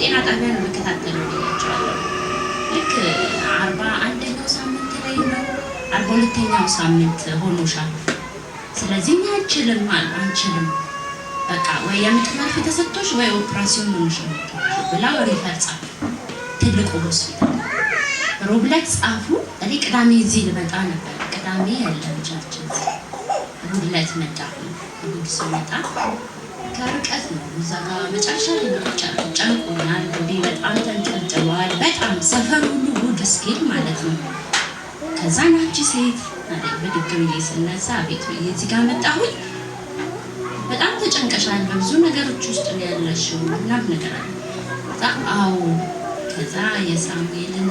ጤና ጣቢያ ነው መከታተለው ብያቸዋለሁ። ልክ 41ኛው ሳምንት ላይ ነው 42ኛው ሳምንት ሆኖሻል። ስለዚህ አንችልም በቃ ወይ የምጥ መርፌ ተሰጥቶሽ ወይ ኦፕራሲዮን ሆነሽ ነው ብላ ሪፈር ጻፉ። ትልቁ ሆስፒታል ሮብ ዕለት ጻፉ። እኔ ቅዳሜ እዚህ ልመጣ ነበር። ቅዳሜ ያለን ቻችን ሮብ ዕለት መጣሁ። እሑድ ስመጣ ከርቀት ነው እዛ ጋር መጨረሻ ላይ ነው ጨንቆኛል። በጣም ተንጠልጥሏል። በጣም ሰፈር ሁሉ ጉድ እስኪል ማለት ነው። ከዛ ናቺ ሴት በድግ ብዬ ስነሳ ቤት እዚህ ጋር መጣሁኝ። በጣም ተጨንቀሻል፣ በብዙ ነገሮች ውስጥ ነው ያለሽው ምናምን ነገር አለ። አዎ ከዛ የሳሙኤልን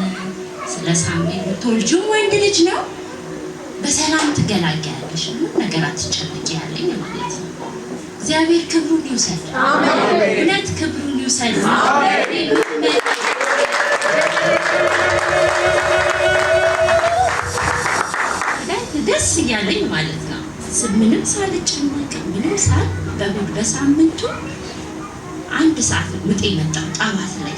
ስለ ሳሙኤል ብትወልጂው ወንድ ልጅ ነው በሰላም ትገላገያለሽ፣ ምንም ነገር አትጨነቂ ያለኝ ማለት ነው። እግዚአብሔር ክብሩን ይውሰድ። አሜን። እውነት ክብሩን ይውሰድ። አሜን። ደስ እያለኝ ማለት ነው። ምንም ሳልጨነቅ ምንም ሳል በእሑድ በሳምንቱ 1 ሰዓት ምጤ መጣ። ጠዋት ላይ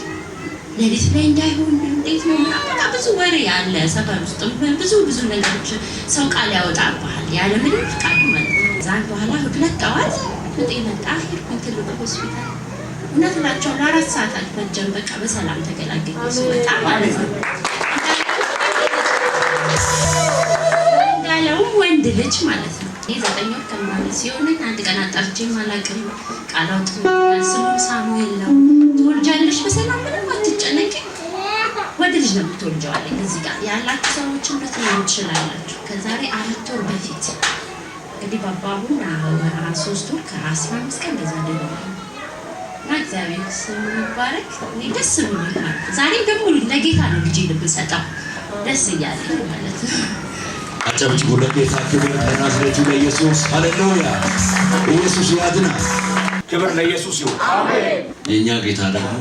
ሌሊት ላይ እንዳይሆን እንዴት ነው በቃ ብዙ ወሬ ያለ ሰፈር ውስጥ ብዙ ነገሮች ሰው ቃል ያወጣብሃል ያለ ምንም ፍቃድ ማለት ነው። ዛን በኋላ ሁለት ጠዋት ምጤ መጣ። ሄድኩኝ ትልቁ ሆስፒታል። እውነት እላቸዋለሁ 4 ሰዓት አልፈጀም። በቃ በሰላም ተገላገልኩ ስወጣ ማለት ነው። እንዳለው ወንድ ልጅ ማለት ነው። 9 ወር ከምናምን ሲሆን አንድ ቀን አጣርቼም አላውቅም። ቃል አውጥቶኛል። ስሙ ሳሙኤል ነው። ትወልጃለሽ በሰላም ምንም አትጨነቂ፣ ወንድ ልጅ ነው የምትወልጂው አለኝ። እዚህ ጋር ያላችሁ ሰዎች ልትኖሩ ትችላላችሁ። ከዛሬ 4 ወር በፊት እንግዲህ ባባሁን 3 ወር ከ15 ቀን በዛ ደግሞ እና እግዚአብሔር ስሙ ይባረክ። እኔ ደስ ብሎኛል። ዛሬ ደግሞ ለጌታ ነው ልጅ ልብሰጣው ደስ እያለኝ ማለት ነው። አጨብጭቡ ለጌታ ክብር ለናዝሬቱ ለኢየሱስ ሃሌሉያ። ኢየሱስ ያድናል። ክብር ለኢየሱስ ይሁን። አሜን። የኛ ጌታ ደግሞ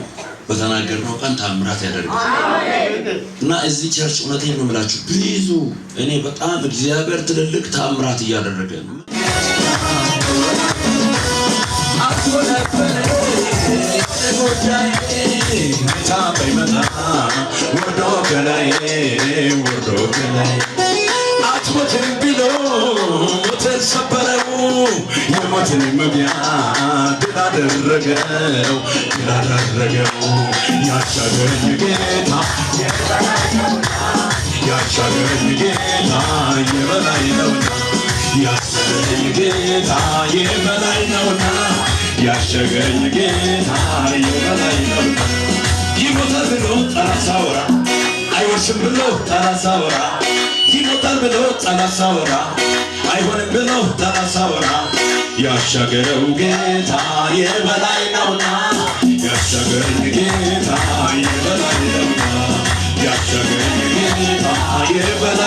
በተናገርነው ቀን ታምራት ያደርጋል። አሜን። እና እዚህ ቸርች እውነቴን ነው የምላችሁ ብዙ እኔ በጣም እግዚአብሔር ትልልቅ ታምራት እያደረገ ነው። አትሞትም ብሎ ሞትን ሰበረው የሞትን መግቢያ ድል አደረገው ያሻገረኝ ጌታ የበላይ ነውና ያሻገረኝ ጌታ የበላይ ነውና ያሻገረኝ ጌታ የበላይ ነውና ይሞታል ብሎ ጠላት ሳወራ አይወርሽም ብሎ ጠላት ሳወራ ይሞታል ብሎ ጠላት ሳወራ አይሆንም ብሎ ጠላት ሳወራ ያሻገረው ጌታ የበላይ ነውና ያሻገረኝ ጌታ የበላይ ነውና ያሻገረኝ ጌታ የበላይ